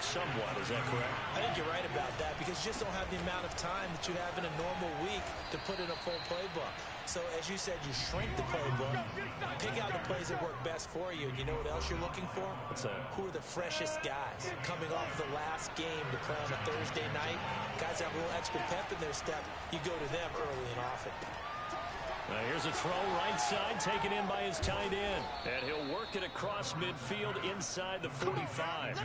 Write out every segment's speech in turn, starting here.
somewhat. Is that correct? I think you're right about that because you just don't have the amount of time that you have in a normal week to put in a full playbook. So, as you said, you shrink the playbook, pick out the plays that work best for you, and you know what else you're looking for? What's that? Who are the freshest guys coming off the last game to play on a Thursday night? Guys have a little extra pep in their step. You go to them early and often. Here's a throw right side, taken in by his tight end. And he'll work it across midfield inside the 45.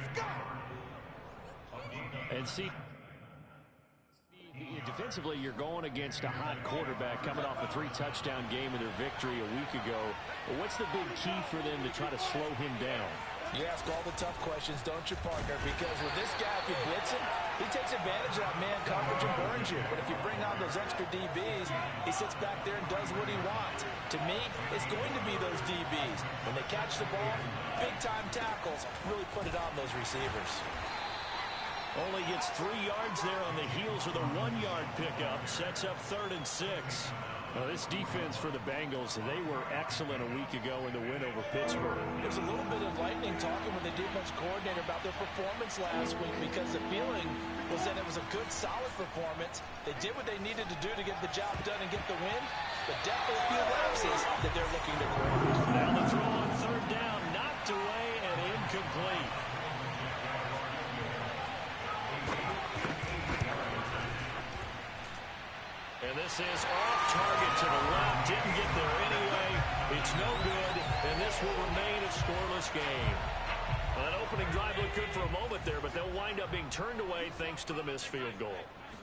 And see, defensively, you're going against a hot quarterback coming off a 3-touchdown game in their victory a week ago. But what's the big key for them to try to slow him down? You ask all the tough questions, don't you, partner? Because with this guy, if you blitz him, he takes advantage of that man coverage and burns you. But if you bring on those extra DBs, he sits back there and does what he wants. To me, it's going to be those DBs. When they catch the ball, big-time tackles really put it on those receivers. Only gets 3 yards there on the heels of the 1-yard pickup. Sets up 3rd and 6. Well, this defense for the Bengals, they were excellent a week ago in the win over Pittsburgh. There's a little bit of lightning talking with the defense coordinator about their performance last week because the feeling was that it was a good, solid performance. They did what they needed to do to get the job done and get the win, but definitely a few lapses that they're looking to correct. Now the throw on 3rd down, knocked away and incomplete. And this is off target to the left. Didn't get there anyway. It's no good, and this will remain a scoreless game. Well, that opening drive looked good for a moment there, but they'll wind up being turned away thanks to the missed field goal.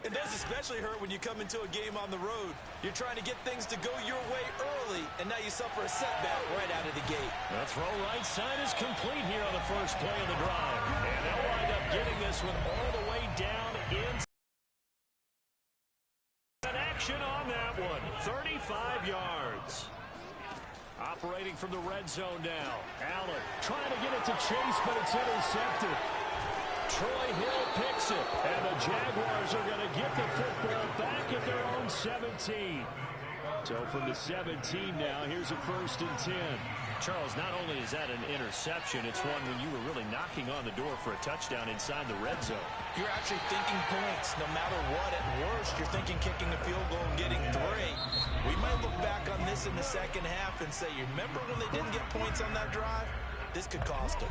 It does especially hurt when you come into a game on the road. You're trying to get things to go your way early, and now you suffer a setback right out of the gate. The throw right side is complete here on the first play of the drive. And they'll wind up getting this one all the way down in. Action on that one. 35 yards. Operating from the red zone now. Allen trying to get it to Chase, but it's intercepted. Troy Hill picks it, and the Jaguars are going to get the football back at their own 17. So from the 17 now, here's a 1st and 10. Charles, not only is that an interception, it's one when you were really knocking on the door for a touchdown inside the red zone. You're actually thinking points no matter what. At worst, you're thinking kicking a field goal and getting 3. We might look back on this in the second half and say, you remember when they didn't get points on that drive? This could cost them.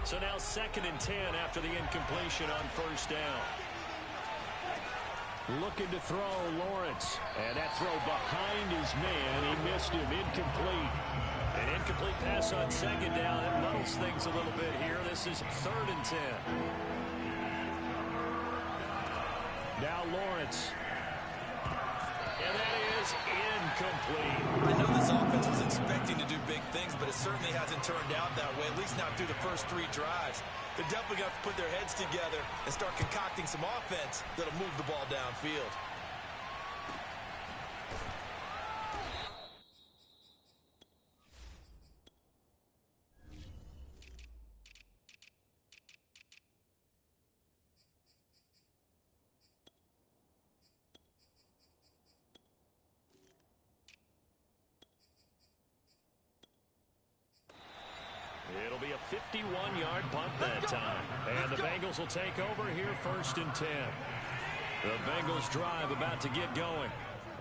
So now 2nd and 10 after the incompletion on 1st down. Looking to throw Lawrence. And that throw behind his man. He missed him. Incomplete. An incomplete pass on 2nd down. That muddles things a little bit here. This is 3rd and 10. Now Lawrence. And that is incomplete. I know this offense was expecting to do big things, but it certainly hasn't turned out that way, at least not through the first 3 drives. They're definitely going to put their heads together and start concocting some offense that'll move the ball downfield. It'll be a 51-yard punt that time. And the Bengals will take over here 1st and 10. The Bengals drive about to get going.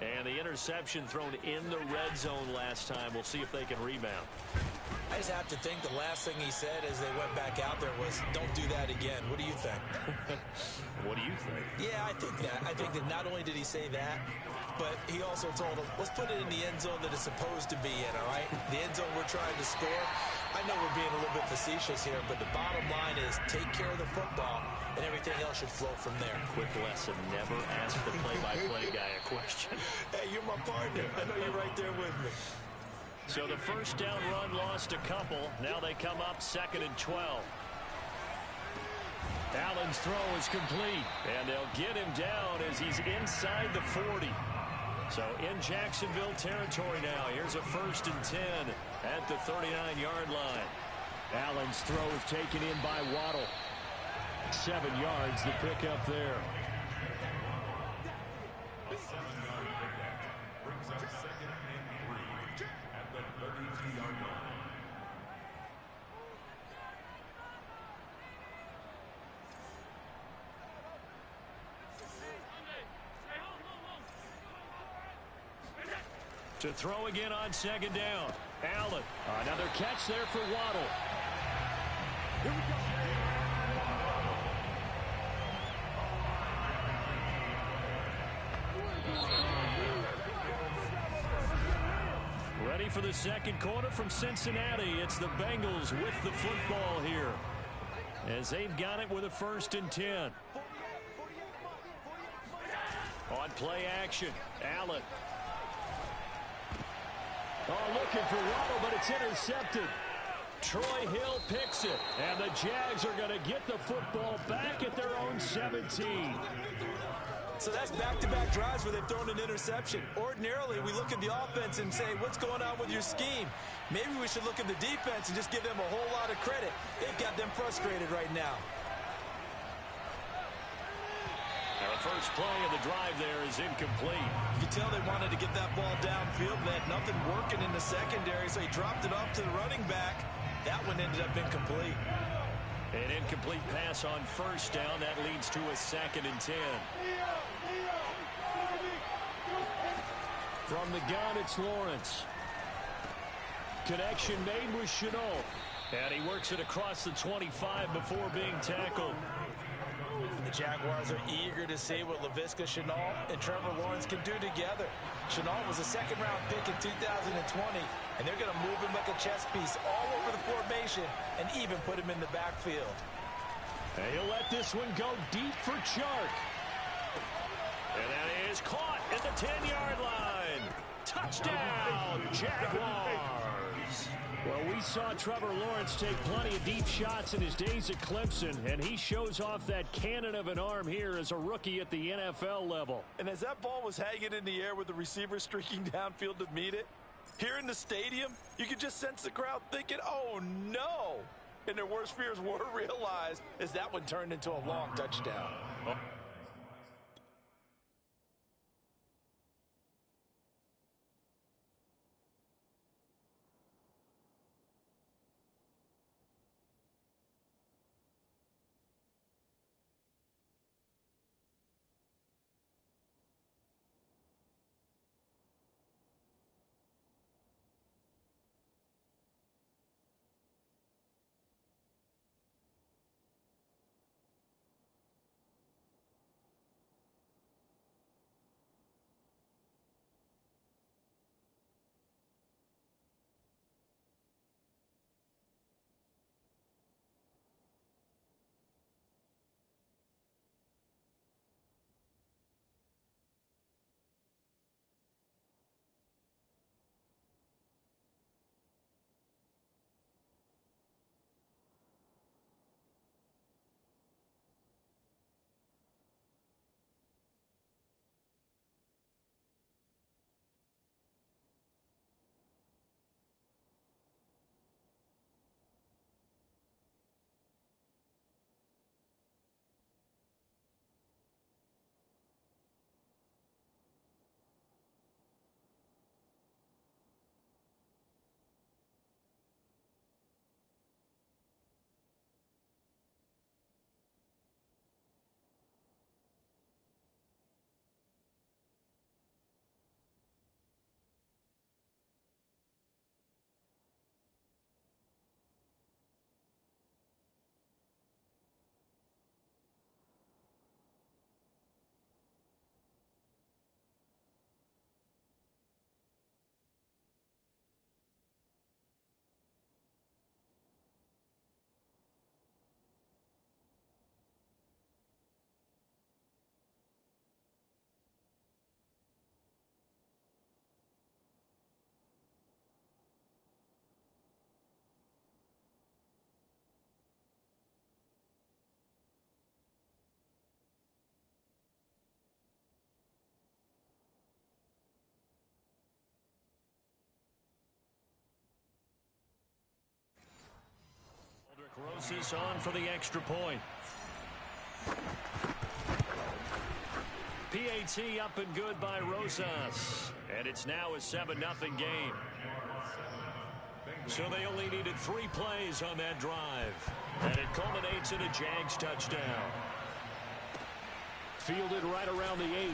And the interception thrown in the red zone last time. We'll see if they can rebound. I just have to think the last thing he said as they went back out there was, don't do that again. What do you think? What do you think? Yeah, I think that. I think that not only did he say that, but he also told them, let's put it in the end zone that it's supposed to be in, all right? The end zone we're trying to score. I know we're being a little bit facetious here, but the bottom line is take care of the football, and everything else should flow from there. Quick lesson, never ask the play-by-play guy a question. Hey, you're my partner. I know you're right there with me. So the first down run lost a couple. Now they come up 2nd and 12. Allen's throw is complete, and they'll get him down as he's inside the 40. So in Jacksonville territory now. Here's a 1st and 10 at the 39-yard line. Allen's throw is taken in by Waddle. 7 yards the pickup there. The 7-yard pickup brings up 2nd and 3 at the 32-yard line. To throw again on second down. Allen. Another catch there for Waddle. Here we go. Ready for the second quarter from Cincinnati. It's the Bengals with the football here, as they've got it with a 1st and 10. On play action, Allen. Oh, looking for Waddle, but it's intercepted. Troy Hill picks it, and the Jags are going to get the football back at their own 17. So that's back-to-back drives where they've thrown an interception. Ordinarily, we look at the offense and say, what's going on with your scheme? Maybe we should look at the defense and just give them a whole lot of credit. They've got them frustrated right now. The first play of the drive there is incomplete. You can tell they wanted to get that ball downfield. They had nothing working in the secondary, so he dropped it off to the running back. That one ended up incomplete. An incomplete pass on 1st down. That leads to a 2nd and 10. From the gun, it's Lawrence. Connection made with Chenault. And he works it across the 25 before being tackled. The Jaguars are eager to see what Laviska Shenault and Trevor Lawrence can do together. Shenault was a 2nd-round pick in 2020, and they're going to move him like a chess piece all over the formation and even put him in the backfield. And he'll let this one go deep for Chark. And that is caught at the 10-yard line. Touchdown, Jaguars. Well, we saw Trevor Lawrence take plenty of deep shots in his days at Clemson, and he shows off that cannon of an arm here as a rookie at the NFL level. And as that ball was hanging in the air with the receiver streaking downfield to meet it, here in the stadium, you could just sense the crowd thinking, oh, no. And their worst fears were realized as that one turned into a long touchdown. Rosas on for the extra point. PAT up and good by Rosas. And it's now a 7-0 game. So they only needed 3 plays on that drive. And it culminates in a Jags touchdown. Fielded right around the 8.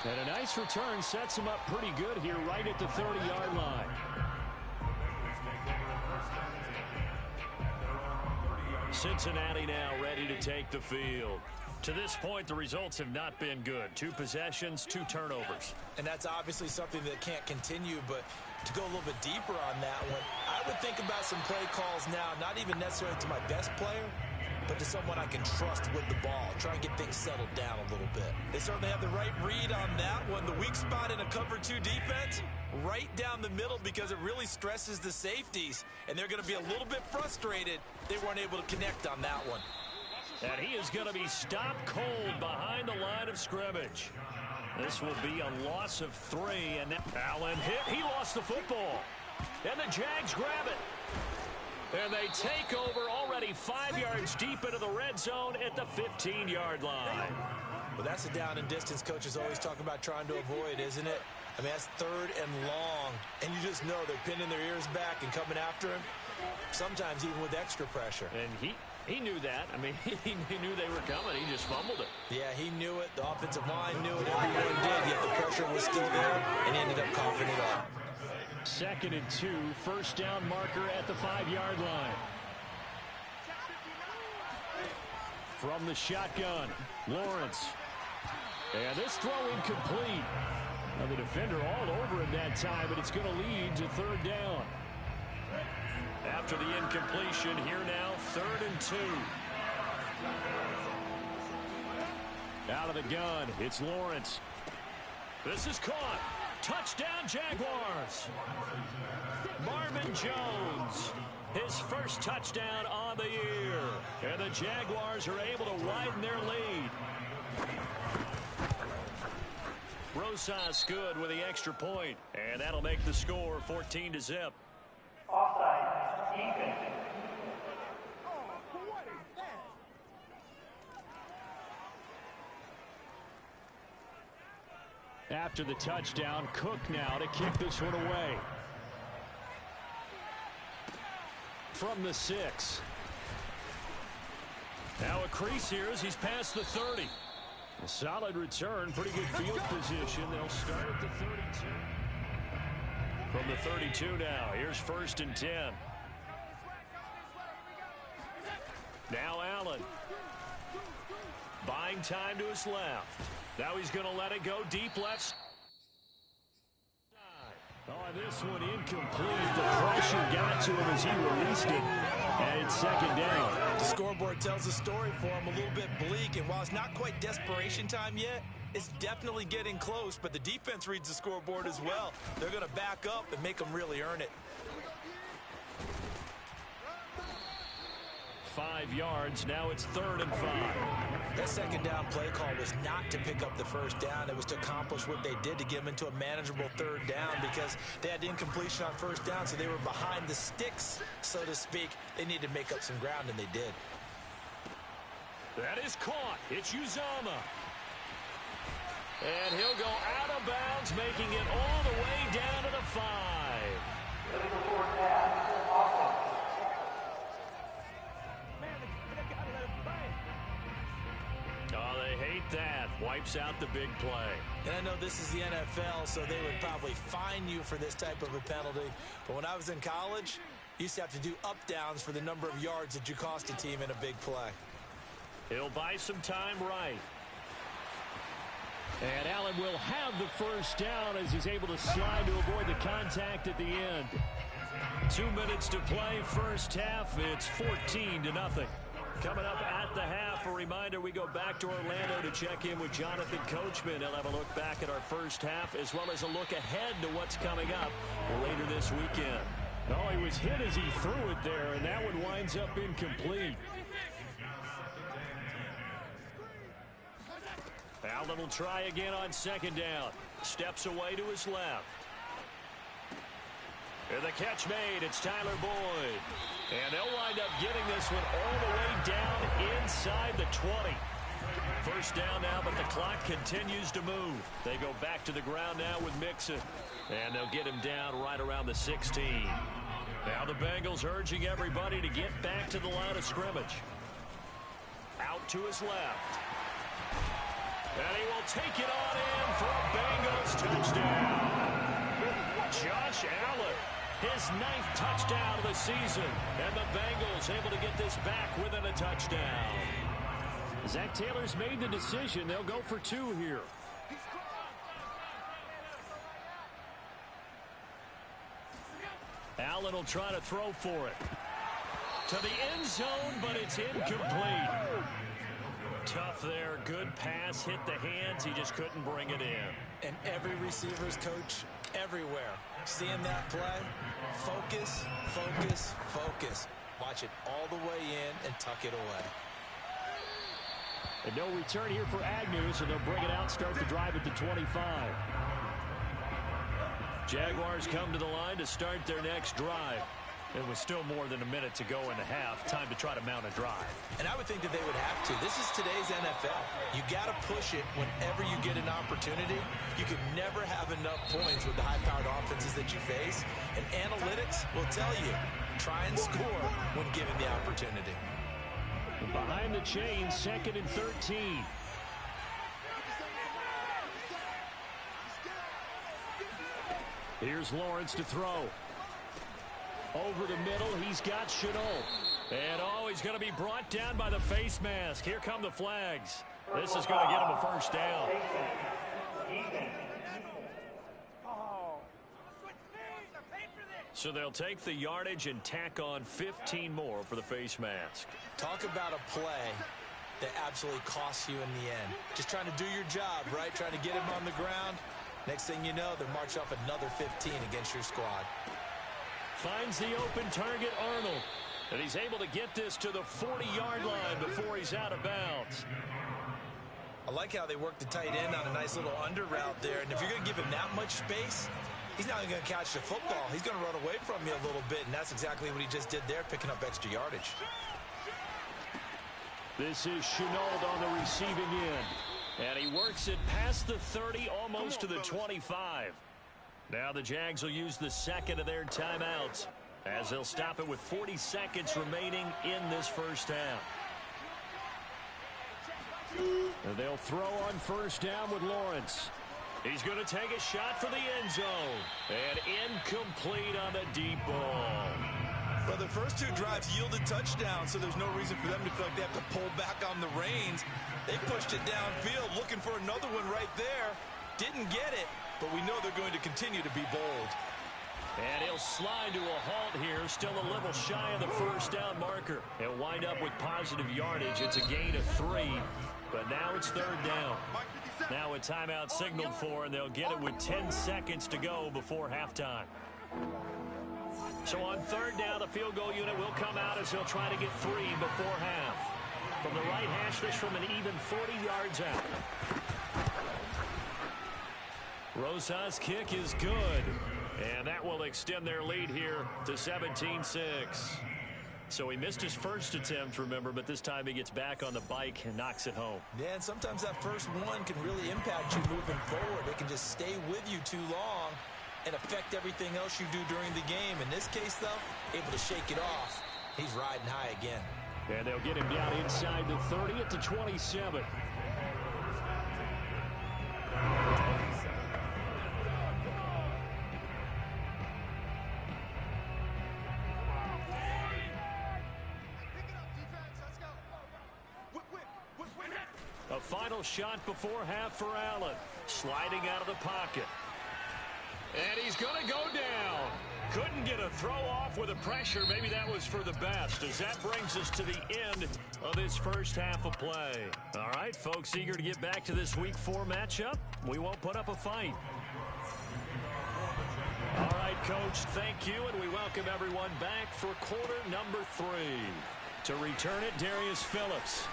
And a nice return sets him up pretty good here right at the 30-yard line. Cincinnati now ready to take the field. To this point, the results have not been good. 2 possessions, 2 turnovers. And that's obviously something that can't continue, but to go a little bit deeper on that one, I would think about some play calls now, not even necessarily to my best player, but to someone I can trust with the ball. Try and get things settled down a little bit. They certainly have the right read on that one. The weak spot in a cover 2 defense, right down the middle because it really stresses the safeties, and they're going to be a little bit frustrated they weren't able to connect on that one. And he is going to be stopped cold behind the line of scrimmage. This will be a loss of 3, and Allen hit. He lost the football. And the Jags grab it. And they take over already 5 yards deep into the red zone at the 15-yard line. Well, that's a down and distance coaches always talk about trying to avoid, isn't it? I mean, that's 3rd and long, and you just know they're pinning their ears back and coming after him, sometimes even with extra pressure. And he knew that. I mean, he knew they were coming. He just fumbled it. Yeah, he knew it. The offensive line knew it. Everyone did, yet the pressure was still there, and ended up coughing it up. 2nd and 2, first down marker at the 5-yard line. From the shotgun, Lawrence. And this throw incomplete. Now the defender all over him that time, but it's going to lead to 3rd down. After the incompletion, here now, 3rd and 2. Out of the gun, it's Lawrence. This is caught. Touchdown, Jaguars. Marvin Jones, his first touchdown on the year. And the Jaguars are able to widen their lead. Rosas good with the extra point, and that'll make the score 14-0. Offside, defense. After the touchdown, Cook now to kick this one away. From the 6. Now a crease here as he's past the 30. A solid return, pretty good field position. They'll start at the 32. From the 32 now, here's 1st and 10. Now Allen. Buying time to his left. Now he's going to let it go deep left. Oh, this one incomplete. The pressure got to him as he released it. And it's 2nd down. The scoreboard tells the story for him, a little bit bleak. And while it's not quite desperation time yet, it's definitely getting close. But the defense reads the scoreboard as well. They're going to back up and make them really earn it. 5 yards. Now it's 3rd and 5. That 2nd down play call was not to pick up the 1st down. It was to accomplish what they did to get them into a manageable 3rd down because they had incompletion on 1st down, so they were behind the sticks, so to speak. They needed to make up some ground, and they did. That is caught. It's Uzama. And he'll go out of bounds, making it all the way down to the 5. Oh, they hate that. Wipes out the big play. And I know this is the NFL, so they would probably fine you for this type of a penalty. But when I was in college, you used to have to do up-downs for the number of yards that you cost a team in a big play. He'll buy some time right. And Allen will have the 1st down as he's able to slide to avoid the contact at the end. 2 minutes to play, 1st half. It's 14-0. Coming up at the half, a reminder, we go back to Orlando to check in with Jonathan Coachman. He'll have a look back at our 1st half as well as a look ahead to what's coming up later this weekend. Oh, he was hit as he threw it there, and that one winds up incomplete. Allen will try again on 2nd down. Steps away to his left. And the catch made. It's Tyler Boyd. And they'll wind up getting this one all the way down inside the 20. 1st down now, but the clock continues to move. They go back to the ground now with Mixon. And they'll get him down right around the 16. Now the Bengals urging everybody to get back to the line of scrimmage. Out to his left. And he will take it on in for a Bengals touchdown. Josh Allen, his 9th touchdown of the season. And the Bengals able to get this back within a touchdown. Zach Taylor's made the decision. They'll go for 2 here. Allen will try to throw for it. To the end zone, but it's incomplete. Tough there. Good pass. Hit the hands. He just couldn't bring it in. And every receiver's coach everywhere. Seeing that play, focus, focus, focus. Watch it all the way in and tuck it away. And no return here for Agnew, so they'll bring it out, start the drive at the 25. Jaguars come to the line to start their next drive. It was still more than a minute to go in the half. Time to try to mount a drive. And I would think that they would have to. This is today's NFL. You got to push it whenever you get an opportunity. You can never have enough points with the high-powered offenses that you face. And analytics will tell you, try and score when given the opportunity. Behind the chain, 2nd and 13. Here's Lawrence to throw. Over the middle, he's got Chenault. And, he's going to be brought down by the face mask. Here come the flags. This is going to get him a first down. So they'll take the yardage and tack on 15 more for the face mask. Talk about a play that absolutely costs you in the end. Just trying to do your job, right? Trying to get him on the ground. Next thing you know, they're marching off another 15 against your squad. Finds the open target, Arnold. And he's able to get this to the 40-yard line before he's out of bounds. I like how they work the tight end on a nice little under route there. And if you're going to give him that much space, he's not going to catch the football. He's going to run away from you a little bit, and that's exactly what he just did there, picking up extra yardage. This is Chenault on the receiving end. And he works it past the 30, almost to the 25. Now the Jags will use the second of their timeouts as they'll stop it with 40 seconds remaining in this first half. And they'll throw on first down with Lawrence. He's going to take a shot for the end zone. And incomplete on the deep ball. Well, the first 2 drives yielded touchdowns, so there's no reason for them to feel like they have to pull back on the reins. They pushed it downfield, looking for another one right there. Didn't get it, but we know they're going to continue to be bold. And he'll slide to a halt here, still a little shy of the first down marker. He'll wind up with positive yardage. It's a gain of 3, but now it's 3rd down. Now a timeout signaled for, and they'll get it with 10 seconds to go before halftime. So on 3rd down, the field goal unit will come out as he'll try to get 3 before half. From the right hash, this from an even 40 yards out. Rosa's kick is good. And that will extend their lead here to 17-6. So he missed his first attempt, remember, but this time he gets back on the bike and knocks it home. Yeah, and sometimes that first one can really impact you moving forward. It can just stay with you too long and affect everything else you do during the game. In this case, though, able to shake it off. He's riding high again. And they'll get him down inside the 30 at the 27. A final shot before half for Allen. Sliding out of the pocket. And he's going to go down. Couldn't get a throw off with the pressure. Maybe that was for the best, as that brings us to the end of this first half of play. All right, folks, eager to get back to this Week 4 matchup. We won't put up a fight. All right, Coach, thank you, and we welcome everyone back for quarter number 3. To return it, Darius Phillips.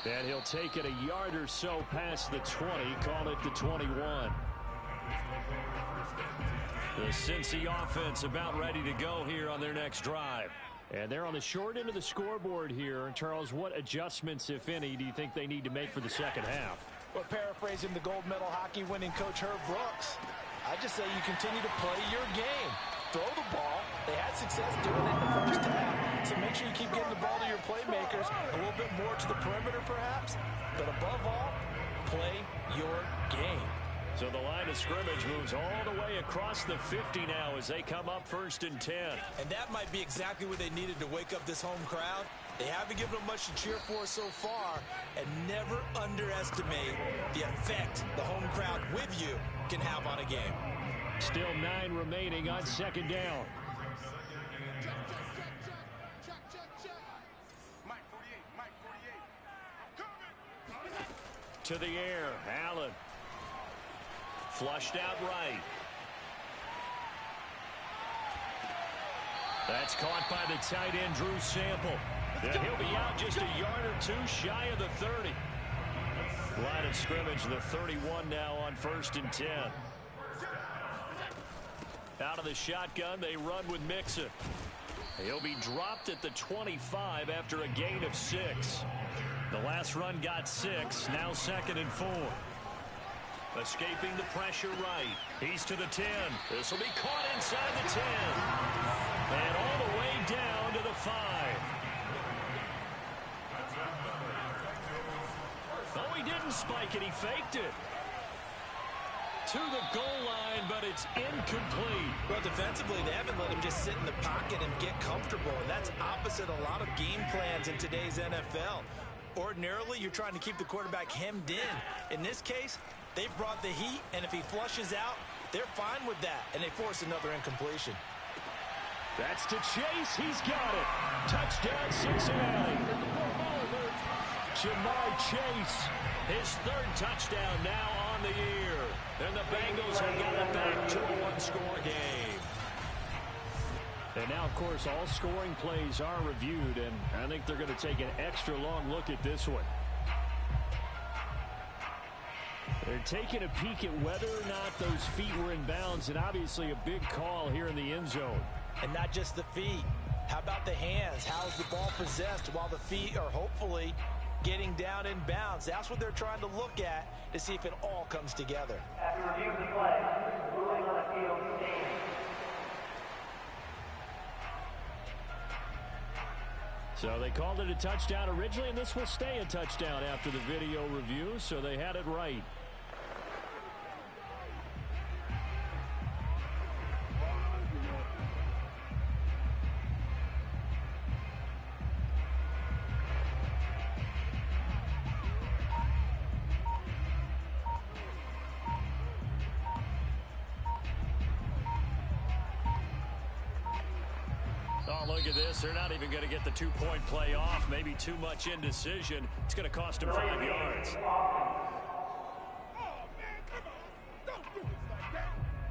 And he'll take it a yard or so past the 20, call it the 21. The Cincy offense about ready to go here on their next drive. And they're on the short end of the scoreboard here. And Charles, what adjustments, if any, do you think they need to make for the second half? Well, paraphrasing the gold medal hockey winning coach Herb Brooks, I just say you continue to play your game. throw the ball. They had success doing it in the first half. So make sure you keep getting the ball to your playmakers, a little bit more to the perimeter perhaps. But above all, play your game. So the line of scrimmage moves all the way across the 50 now as they come up 1st and 10. And that might be exactly what they needed to wake up this home crowd. They haven't given them much to cheer for so far, and never underestimate the effect the home crowd with you can have on a game. Still 9 remaining on 2nd down. To the air, Allen. Flushed out right. That's caught by the tight end, Drew Sample. And he'll be out just a yard or two shy of the 30. Line of scrimmage, the 31 now on 1st and 10. Out of the shotgun, they run with Mixon. He'll be dropped at the 25 after a gain of 6. The last run got 6, now 2nd and 4. Escaping the pressure right. He's to the 10. This will be caught inside the 10. And all the way down to the 5. Oh, he didn't spike it. He faked it. To the goal line, but it's incomplete. Well, defensively, they haven't let him just sit in the pocket and get comfortable, and that's opposite a lot of game plans in today's NFL. Ordinarily, you're trying to keep the quarterback hemmed in. In this case, they've brought the heat, and if he flushes out, they're fine with that, and they force another incompletion. That's to Chase. He's got it. Touchdown, Cincinnati. Jamar Chase, his 3rd touchdown now on the year. And the Bengals have got it back to a 1-score game. And now, of course, all scoring plays are reviewed, and I think they're going to take an extra long look at this one. They're taking a peek at whether or not those feet were in bounds, and obviously a big call here in the end zone. And not just the feet. How about the hands? How's the ball possessed while the feet are hopefully getting down in bounds? That's what they're trying to look at to see if it all comes together. After review of the play, ruling on the field stands. So they called it a touchdown originally, and this will stay a touchdown after the video review, so they had it right. Oh, look at this. They're not even going to get the 2-point play off. Maybe too much indecision. It's going to cost them 5 yards.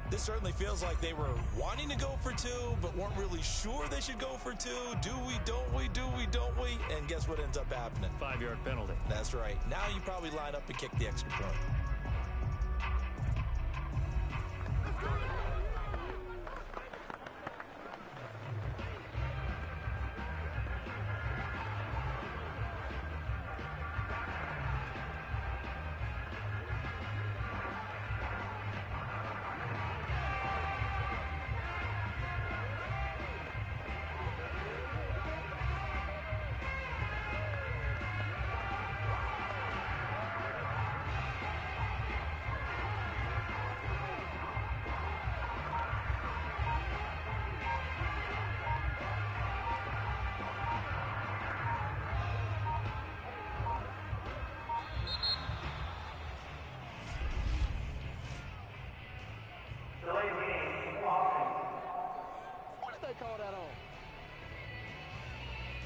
This certainly feels like they were wanting to go for 2, but weren't really sure they should go for 2. Do we, don't we, do we, don't we? And guess what ends up happening? 5-yard penalty. That's right. Now you probably line up and kick the extra point.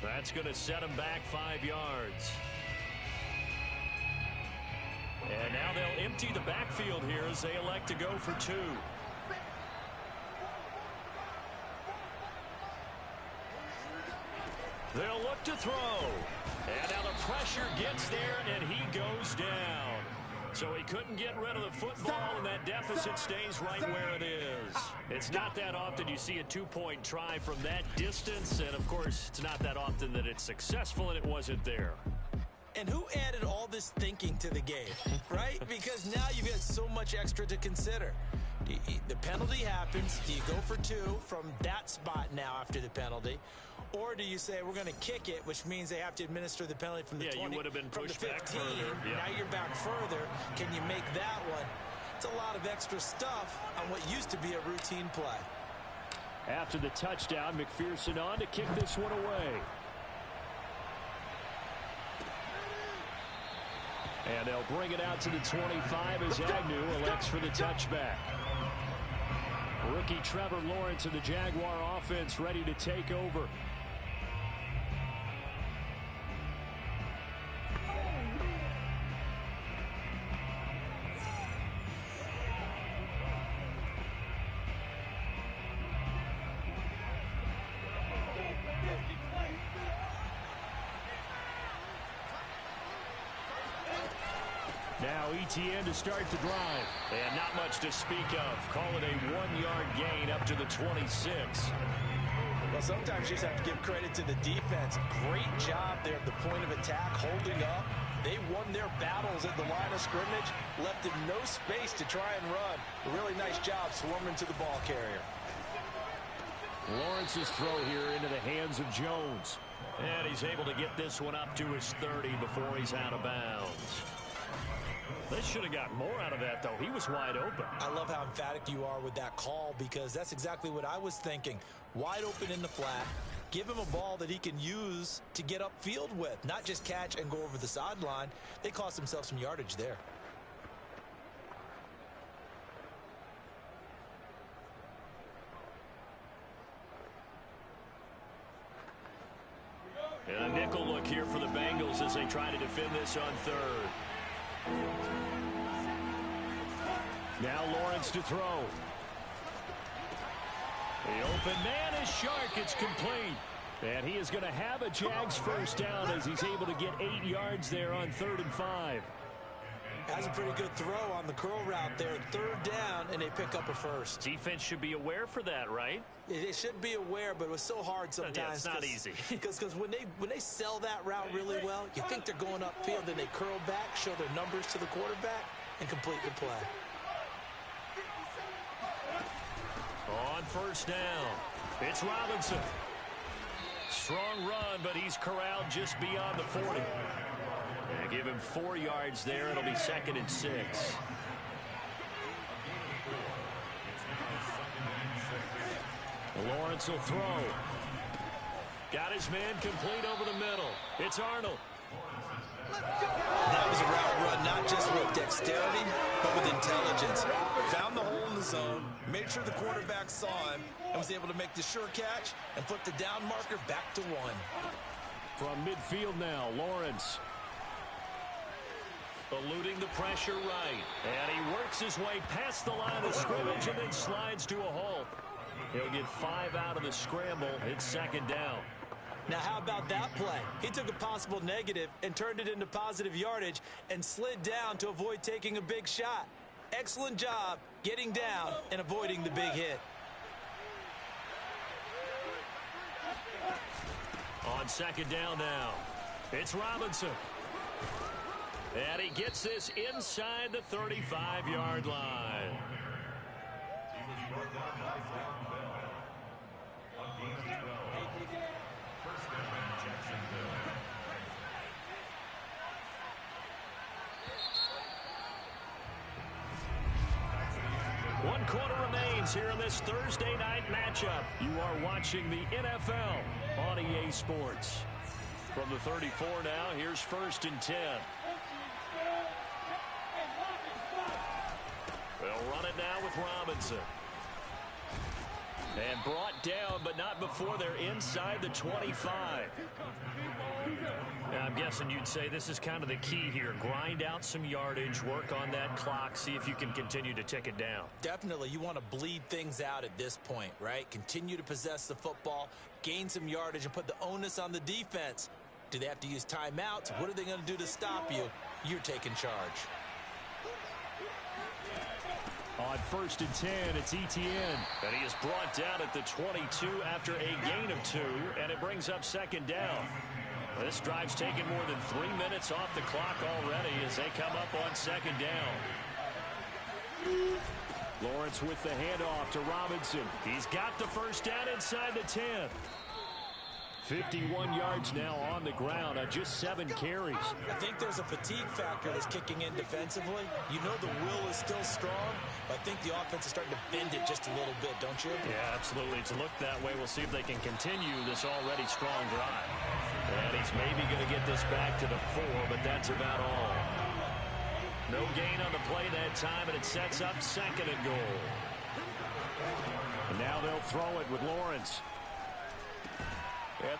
That's going to set them back 5 yards. And now they'll empty the backfield here as they elect to go for 2. They'll look to throw. And now the pressure gets there, and he goes down. So he couldn't get rid of the football, and that deficit stays right where it is. It's not that often you see a 2-point try from that distance, and, of course, it's not that often that it's successful, and it wasn't there. And who added all this thinking to the game, right? Because now you've got so much extra to consider. Do The penalty happens. Do you go for 2 from that spot now after the penalty? Or do you say we're going to kick it, which means they have to administer the penalty from the 20, you would have been from pushed the 15. back further. Yeah. Now you're back further. Can you make that one? It's a lot of extra stuff on what used to be a routine play. After the touchdown, McPherson on to kick this one away. And they'll bring it out to the 25 as Agnew elects for the touchback. Rookie Trevor Lawrence of the Jaguar offense ready to take over. Now ETN to start the drive. And not much to speak of. Call it a 1-yard gain up to the 26. Well, sometimes you just have to give credit to the defense. Great job there at the point of attack, holding up. They won their battles at the line of scrimmage, left them no space to try and run. A really nice job swarming to the ball carrier. Lawrence's throw here into the hands of Jones. And he's able to get this one up to his 30 before he's out of bounds. They should have got more out of that, though. He was wide open. I love how emphatic you are with that call, because that's exactly what I was thinking. Wide open in the flat. Give him a ball that he can use to get upfield with, not just catch and go over the sideline. They cost themselves some yardage there. And a nickel look here for the Bengals as they try to defend this on 3rd. Now Lawrence to throw. The open man is Shark. It's complete. And he is going to have a Jags first down as he's able to get 8 yards there on 3rd and 5. That's a pretty good throw on the curl route there. 3rd down, and they pick up a first. Defense should be aware for that, right? They should be aware, but it was so hard sometimes. Yeah, it's not easy. Because when they sell that route really well, you think they're going upfield, then they curl back, show their numbers to the quarterback, and complete the play. On 1st down, it's Robinson. Strong run, but he's corralled just beyond the 40. And give him 4 yards there. It'll be 2nd and 6. Lawrence will throw. Got his man complete over the middle. It's Arnold. That was a route run, not just with dexterity, but with intelligence. Found the hole in the zone, made sure the quarterback saw him, and was able to make the sure catch and put the down marker back to 1. From midfield now, Lawrence. Eluding the pressure right. And he works his way past the line of scrimmage and then slides to a halt. He'll get 5 out of the scramble. It's 2nd down. Now, how about that play? He took a possible negative and turned it into positive yardage and slid down to avoid taking a big shot. Excellent job getting down and avoiding the big hit. On 2nd down now, it's Robinson. And he gets this inside the 35-yard line. He was brought down by John Bell. On gain of 12. First down, Jacksonville. One quarter remains here in this Thursday night matchup. You are watching the NFL on EA Sports. From the 34 now, here's 1st and 10. They'll run it now with Robinson. And brought down, but not before they're inside the 25. Now, I'm guessing you'd say this is kind of the key here. Grind out some yardage, work on that clock, see if you can continue to tick it down. Definitely, you want to bleed things out at this point, right? Continue to possess the football, gain some yardage, and put the onus on the defense. Do they have to use timeouts? What are they going to do to stop you? You're taking charge. On 1st and 10, it's ETN. And he is brought down at the 22 after a gain of 2, and it brings up 2nd down. This drive's taken more than 3 minutes off the clock already as they come up on 2nd down. Lawrence with the handoff to Robinson. He's got the first down inside the 10. 51 yards now on the ground on just 7 carries. I think there's a fatigue factor that's kicking in defensively. You know the will is still strong, but I think the offense is starting to bend it just a little bit, don't you? Yeah, absolutely. It's looked that way. We'll see if they can continue this already strong drive. And he's maybe going to get this back to the 4, but that's about all. No gain on the play that time, and it sets up 2nd and goal. And now they'll throw it with Lawrence. Yep.